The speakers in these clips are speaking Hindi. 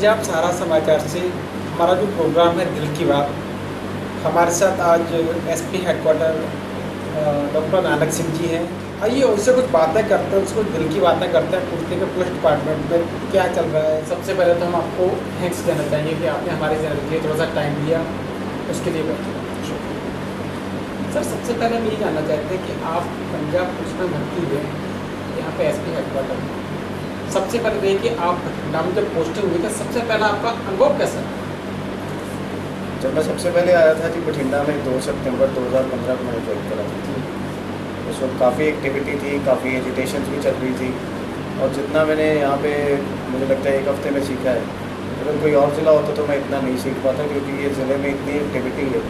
पंजाब सारा समाचार से हमारा जो प्रोग्राम है दिल की बात, हमारे साथ आज SP headquarter doctor Nanak Singh ji हैं। आइए उनसे कुछ बातें करते हैं, उसको दिल की बातें करते हैं, पूछते हैं कि पुलिस डिपार्टमेंट में क्या चल रहा है। सबसे पहले तो हम आपको थैंक्स देना चाहेंगे कि आपने हमारे चैनल के लिए थोड़ा सा टाइम दिया, उसके लिए सर सबसे पहले हम ये जानना चाहते हैं कि आप पंजाब पुलिस में भर्ती हुए यहाँ पे एसपी हेडक्वार्टर में। सबसे पहले देखिए कि आप बठिंडा में जब पोस्टिंग हुई तो सबसे पहला आपका अनुभव कैसा है? जब मैं सबसे पहले आया था जी बठिंडा में 2 सितंबर 2015 को मैंने ज्वाइन करा था। उस वक्त काफ़ी एक्टिविटी थी, काफ़ी एजुटेशन भी चल रही थी और जितना मैंने यहाँ पे मुझे लगता है 1 हफ्ते में सीखा है, अगर कोई और ज़िला होता तो मैं इतना नहीं सीख पाता, क्योंकि ये ज़िले में इतनी एक्टिविटी है,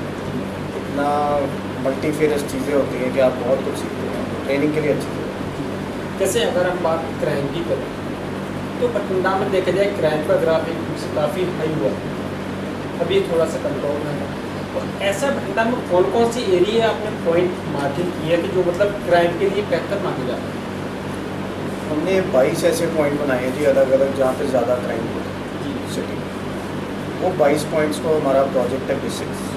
इतना मल्टीफेरस चीज़ें होती हैं कि आप बहुत कुछ सीखते हैं। ट्रेनिंग के लिए अच्छी है। जैसे अगर हम बात क्राइम की करें तो बठिंडा में देखा जाए क्राइम का ग्राफ एक से काफ़ी हाई हुआ, अभी थोड़ा सा कंट्रोल में है। तो ऐसा बठिंडा में कौन कौन सी एरिया आपने पॉइंट मार्किंग की है कि जो मतलब क्राइम के लिए बेहतर माने जाते हैं? हमने 22 ऐसे पॉइंट बनाए हैं जी अलग अलग, जहाँ पे ज़्यादा क्राइम होता है सिटी में। वो 22 पॉइंट्स को हमारा प्रोजेक्ट है B6,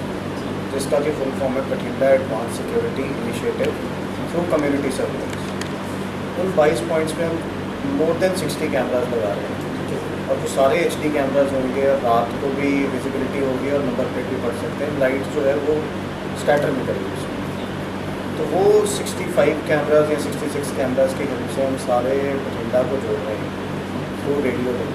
जिसका कि फुल फॉर्म है Bathinda advance security initiative through community surveillance. उन 22 पॉइंट्स में हम मोर देन 60 कैमराज लगा रहे हैं और वो सारे HD कैमराज होंगे, रात को भी विजिबिलिटी होगी और नंबर प्लेट भी पढ़ सकते हैं। लाइट जो है वो स्कैटर में करेगी उसमें। तो वो 65 कैमराज या 66 कैमराज के हेल्प से हम सारे बठिंडा को जोड़ रहे हैं थ्रू रेडियो में,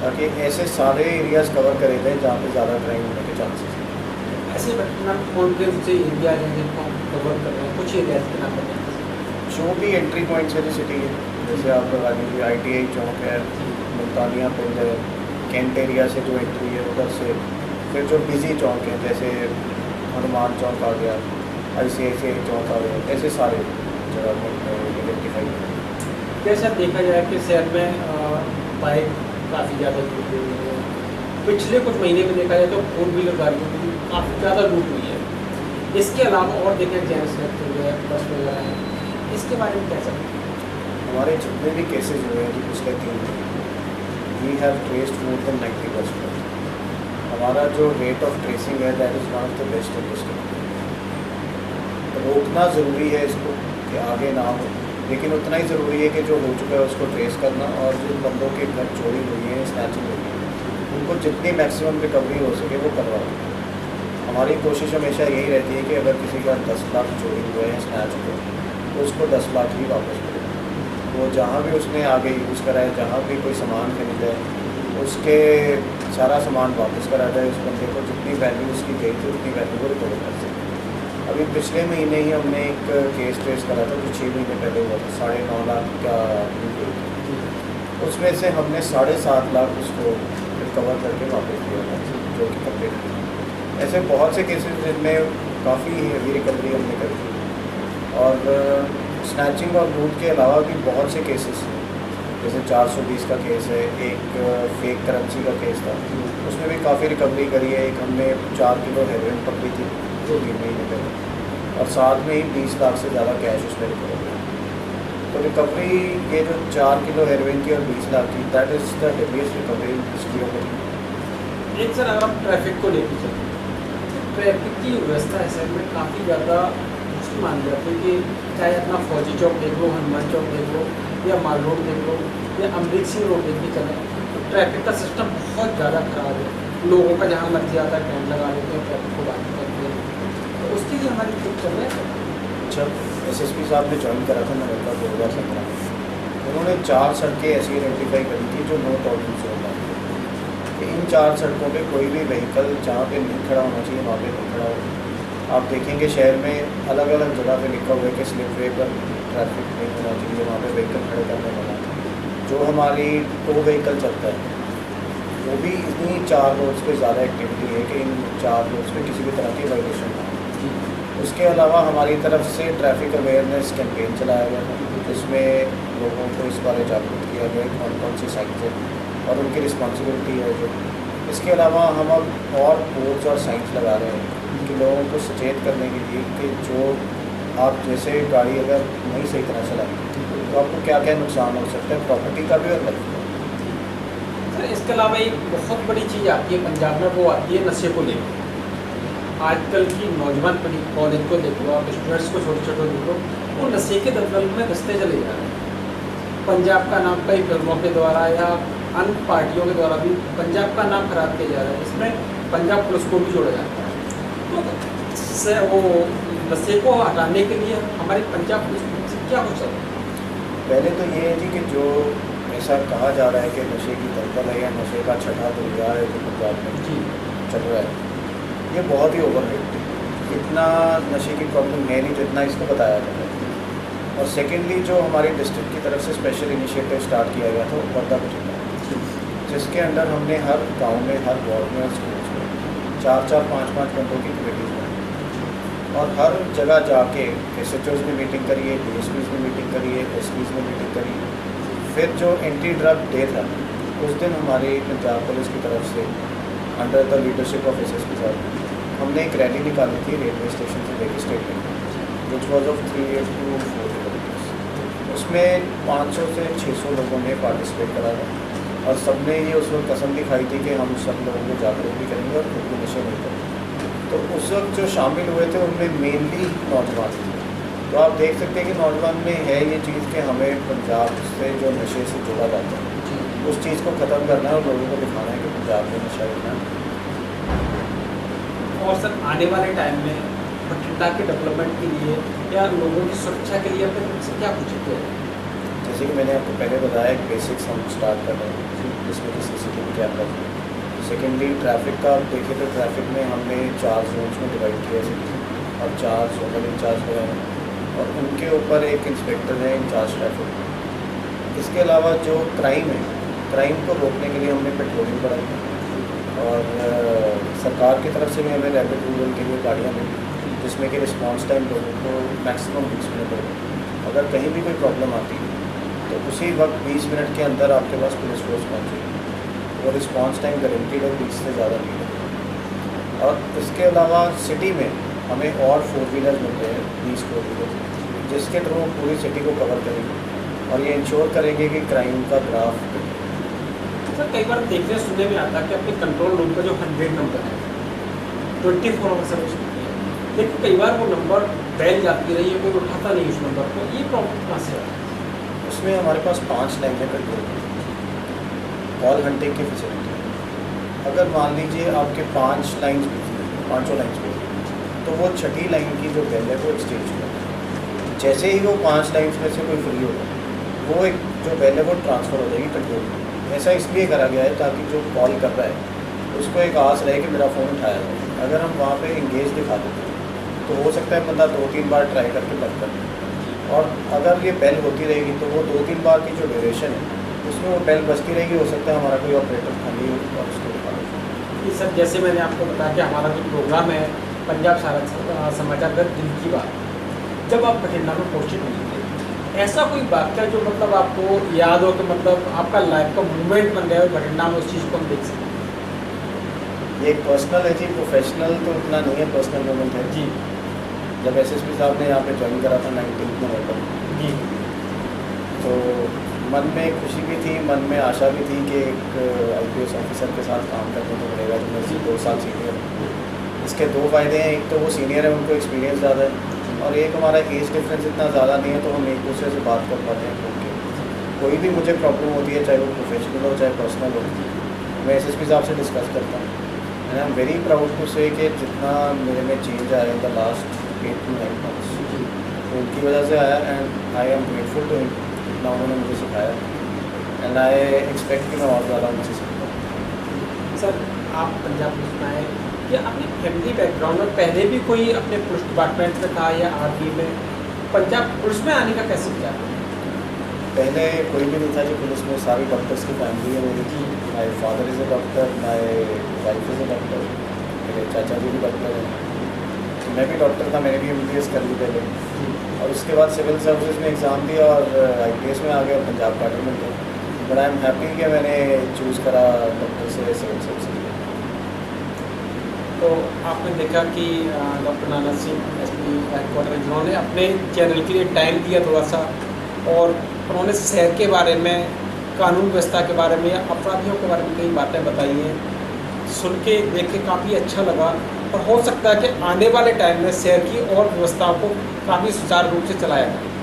ताकि ऐसे सारे एरियाज़ कवर करे जाएँ जहाँ पे ज़्यादा क्राइम होने के चांसेस हैं। ऐसे बठिंडा में कौन कौन से एरिया हैं जिनको हम कवर कर रहे हैं? कुछ एरियाज के नाम बताएं। जो भी एंट्री पॉइंट्स है जो सिटी के, जैसे आप लगा लीजिए ITI चौक है, मुल्तानिया पिंड है, कैंट एरिया से जो एंट्री है उधर से, फिर जो बिजी चौक है जैसे हनुमान चौक आ गया, ICICI चौक आ गया, ऐसे सारे जगह आइडेंटिफाई करें। जैसा देखा जाए कि शहर में बाइक काफ़ी ज़्यादा लूट हुई है, पिछले कुछ महीने में देखा जाए तो 4 व्हीलर गाड़ियों की काफ़ी ज़्यादा लूट हुई है। इसके अलावा और देखें जेंट्स लगते हुए बस वगैरह हैं, इसके बारे में कैसा? हमारे जितने भी केसेज हुए हैं पिछले 3 महीने, we have traced more than 90%। हमारा जो रेट ऑफ ट्रेसिंग है that is one of the best in district. रोकना ज़रूरी है इसको कि आगे ना हो, लेकिन उतना ही ज़रूरी है कि जो हो चुका है उसको ट्रेस करना, और जिन बंदों के घर चोरी हुई है, स्नैचिंग हुई है, उनको जितनी मैक्सिमम रिकवरी हो सके वो करवाओ। हमारी कोशिश हमेशा यही रहती है कि अगर किसी का 10 लाख चोरी हुआ है, स्नैच हुआ है, तो उसको 10 लाख ही वापस मिले। वो जहाँ भी उसने आगे यूज़ करा है, जहाँ भी कोई सामान खरीदा है, उसके सारा सामान वापस करा जाए, उस बंदे को जितनी वैल्यू उसकी गई थी उतनी वैल्यू को रिकवर कर सके। अभी पिछले महीने ही हमने एक केस ट्रेस करा था जो 6 महीने पहले हुआ था, 9.5 लाख का लूट। उसमें से हमने 7.5 लाख उसको रिकवर करके वापस दिया था, जो कि कंप्लीट किया। ऐसे बहुत से केसेस जिनमें काफ़ी हेवी रिकवरी हमने करी थी। और स्नैचिंग और लूट के अलावा भी बहुत से केसेस हैं, जैसे 420 का केस है, एक फेक करेंसी का केस था, उसमें भी काफ़ी रिकवरी करी है। एक हमने 4 किलो हेरोइन पकड़ी थी 2-3 महीने पहले, और साथ में ही 20 लाख से ज़्यादा कैश उसमें रिकवर हुआ। तो रिकवरी ये जो 4 किलो हेरोइन की और 20 लाख की, that is the heaviest recovery history of it. एक सर अगर हम ट्रैफिक को लेकर चलते हैं, ट्रैफिक की व्यवस्था है शहर में काफ़ी ज़्यादा मुश्किल मान जाती है कि चाहे अपना फौजी चौक देख लो, हनुमान चौक देख लो, या माल रोड देख लो, या अमृत सिंह रोड देख के चलें, तो ट्रैफिक का सिस्टम बहुत ज़्यादा खराब है। लोगों का जहाँ मर्जी आता है टाइम लगा देते हैं, ट्रैफिक को बात करते हैं। तो उसके लिए हमारी ट्रिप चल रहे हैं। जब SSP साहब ने ज्वाइन करा था नवंबर 2017 में, उन्होंने 4 सड़कें ऐसी आइडेंटिफाई करी थी जो नो टॉलरेंस जोन थी। इन 4 सड़कों पे कोई भी व्हीकल जहाँ पे नहीं खड़ा होना चाहिए वहाँ पे नहीं खड़ा हो। आप देखेंगे शहर में अलग अलग जगह पे लिखा हुआ है कि स्लिप वे पर ट्रैफिक नहीं होना चाहिए, वहाँ पे व्हीकल खड़े करने वाला। जो हमारी टो व्हीकल चलता है वो भी इतनी 4 रोड्स पे ज़्यादा एक्टिविटी है कि इन 4 रोड्स पे किसी भी तरह की वाइलेशन ना हो। उसके अलावा हमारी तरफ से ट्रैफिक अवेयरनेस कैंपेन चलाया गया था, जिसमें लोगों को इस बारे जागरूक किया गया कौन कौन सी साइंस है और उनकी रिस्पॉन्सिबिलिटी है जो। इसके अलावा हम अब और बोर्ड्स और साइंस लगा रहे हैं कि लोगों को सचेत करने के लिए कि जो आप जैसे गाड़ी अगर नहीं सही तरह चलाएंगे तो आपको क्या क्या नुकसान हो सकता है, प्रॉपर्टी का भी और लाइफ का। सर इसके अलावा एक बहुत बड़ी चीज़ आती है पंजाब में, वो आती है नशे को लेकर। आजकल की नौजवान पीढ़ी, कॉलेज को देख लो आप, स्टूडेंट्स को छोटे छोटे देख लो, वो नशे के दलदल में घुसते चले जा रहे हैं। पंजाब का नाम कई फिल्मों के द्वारा या अन्य पार्टियों के द्वारा भी पंजाब का नाम खराब किया जा रहा है। इसमें पंजाब पुलिस को भी जोड़ा जाता है। तो से वो नशे को हटाने के लिए हमारी पंजाब पुलिस से क्या हो सकता है? पहले तो ये है जी कि जो ऐसा कहा जा रहा है कि नशे की दलदल है या नशे का छठा दरिया है जो पंजाब में जी चल रहा है, ये बहुत ही ओवर रेटेड है। इतना नशे की प्रॉब्लम है नहीं जितना इसको बताया जा रहा है। और सेकेंडली जो हमारे डिस्ट्रिक्ट की तरफ से स्पेशल इनिशिएटिव स्टार्ट किया गया था वर्धा बठिंडा, जिसके अंडर हमने हर गांव में, हर वार्ड में, हर स्कूल्स में 4-4, 5-5 घंटों की कमेटीज बनाई और हर जगह जाके SHOs में मीटिंग करिए, DSPs में मीटिंग करिए, SPs में मीटिंग करिए। फिर जो एंटी ड्रग डे था उस दिन हमारी पंजाब पुलिस की तरफ से under the leadership of SSP साहब हमने एक रैली निकाली थी रेलवे स्टेशन से लेकर स्टेट में, which was of 3 to 4 kilometres. उसमें 500 से 600 लोगों ने पार्टिसिपेट करा था और सबने ये उस वक्त कसम दिखाई थी कि हम सब लोगों को जागरूक भी करेंगे और खुद भी नशे नहीं करेंगे। तो उस वक्त जो शामिल हुए थे उनमें मेनली नौजवान थे। तो आप देख सकते हैं कि नौजवान में है ये चीज़ कि हमें पंजाब से जो नशे से जोड़ा जाता है उस चीज़ को ख़त्म करना है और लोगों को दिखाना है कि पंजाब में नशा इतना है। और सर आने वाले टाइम में बठिंडा के डेवलपमेंट के लिए या लोगों की सुरक्षा के लिए अपने से क्या कुछ किया है? जैसे कि मैंने आपको पहले बताया एक बेसिक्स हम स्टार्ट कर रहे हैं जिसमें कि CCTV कैमरा है। सेकेंडली ट्रैफिक का आप देखें तो ट्रैफिक में हमने 4 जोन्स में डिवाइड किया है और 4 जोनल इंचार्ज हुए हैं और उनके ऊपर एक इंस्पेक्टर है इंचार्ज ट्रैफिक। इसके अलावा जो क्राइम है, क्राइम को रोकने के लिए हमने पेट्रोलिंग बढ़ाई है और सरकार की तरफ से भी हमें रैपिड रूरल के लिए गाड़ियाँ मिली जिसमें कि रिस्पांस टाइम लोगों को मैक्सिमम 20 मिनट है। अगर कहीं भी कोई प्रॉब्लम आती है तो उसी वक्त 20 मिनट के अंदर आपके पास पुलिस फोर्स पहुँचेगी और रिस्पांस टाइम गारंटीड है 20 से ज़्यादा नहीं है। और इसके अलावा सिटी में हमें और 4 व्हीलर मिलते हैं, 20 4 व्हीलर, जिसके थ्रू हम पूरी सिटी को कवर करेंगे और ये इंश्योर करेंगे कि क्राइम का ग्राफ। सर कई बार देखने सुनने में आता है कि अपने कंट्रोल रूम का जो 100 नंबर है 24 आवर सर्विस होती है, लेकिन कई बार वो नंबर बैल जाती रही है, कोई उठाता नहीं उस नंबर को, ये प्रॉब्लम कहाँ से है? उसमें हमारे पास 5 लाइनें कंट्रोल कॉल हंटिंग की फैसिलिटी है। अगर मान लीजिए आपके 5 लाइन्स बिजी हैं, 5 लाइन्स बिजी, तो वो 6ठी लाइन की जो बेल है वो एक्सचेंज होगी। जैसे ही वो 5 लाइन्स में से कोई फ्री होगा वो एक जो बेल है वो ट्रांसफ़र हो जाएगी कंट्रोल में। ऐसा इसलिए करा गया है ताकि जो कॉल कर रहा है उसको एक आस रहे कि मेरा फ़ोन उठाया जाए। अगर हम वहाँ पे इंगेज दिखा देते हैं तो हो सकता है बंदा 2-3 बार ट्राई करके बंद कर दे और अगर ये बेल होती रहेगी तो वो 2-3 बार की जो ड्यूरेशन है उसमें वो बेल बजती रहेगी। हो सकता है हमारा कोई ऑपरेटर खाली हो और उसको दिखा दे। सर जैसे मैंने आपको बताया कि हमारा जो प्रोग्राम है पंजाब समाचार घर दिल की बात, जब आप बठिंडा में पोस्टेड हुई थे, ऐसा कोई वाक्य जो मतलब आपको याद हो कि मतलब आपका लाइफ का मूवमेंट बन गया हो बठिंडा में, उस चीज़ को हम देख सकें? ये एक पर्सनल है जी, प्रोफेशनल तो इतना नहीं है, पर्सनल मोमेंट है जी। जब SSP साहब ने यहाँ पे ज्वाइन करा था 19 नवंबर जी, तो मन में खुशी भी थी, मन में आशा भी थी कि एक IPS ऑफिसर के साथ काम करने को मिलेगा जो मेरे से 2 साल सीनियर है। इसके 2 फ़ायदे हैं, एक तो वो सीनियर है, उनको एक्सपीरियंस ज़्यादा है और एक हमारा एज डिफरेंस इतना ज़्यादा नहीं है तो हम एक दूसरे से बात कर पाते हैं क्योंकि कोई भी मुझे प्रॉब्लम होती है चाहे वो प्रोफेशनल हो चाहे पर्सनल हो, मैं SSP साहब से डिस्कस करता हूँ। And I am very proud to say कि जितना मेरे में चेंज आया in the last 8 to 9 months तो उनकी वजह से आया and I am grateful to him, जितना उन्होंने मुझे सिखाया एंड आई एक्सपेक्ट कि मैं और ज़्यादा उनसे सीखूँ। सर आप पंजाब पुलिस में आए, या अपने फैमिली बैकग्राउंड में पहले भी कोई अपने पुलिस डिपार्टमेंट में था या आर्मी में, पंजाब पुलिस में आने का कैसे विचार? पहले कोई भी नहीं था जी पुलिस में, सारी डॉक्टर्स की फैमिली है मेरी। My father is a doctor, my wife is a doctor, मेरे चाचा जी भी डॉक्टर हैं, तो मैं भी डॉक्टर था, मैंने भी MBBS कर ली पहले और उसके बाद सिविल सर्विसेज में एग्ज़ाम दिया और IPS में आ गया और पंजाब का मिल गया। बट आई एम हैप्पी कि मैंने चूज़ करा डॉक्टर से सिविल सर्विसेज। तो आपने देखा कि डॉक्टर नाना सिंह SP हेडक्वार्टर जिन्होंने अपने चैनल के लिए टाइम दिया थोड़ा सा और उन्होंने शहर के बारे में कानून व्यवस्था के बारे में या अपराधियों के बारे में कई बातें बताई हैं। सुन के देख के काफ़ी अच्छा लगा और हो सकता है कि आने वाले टाइम में शहर की और व्यवस्थाओं को काफ़ी सुचारू रूप से चलाया जाए।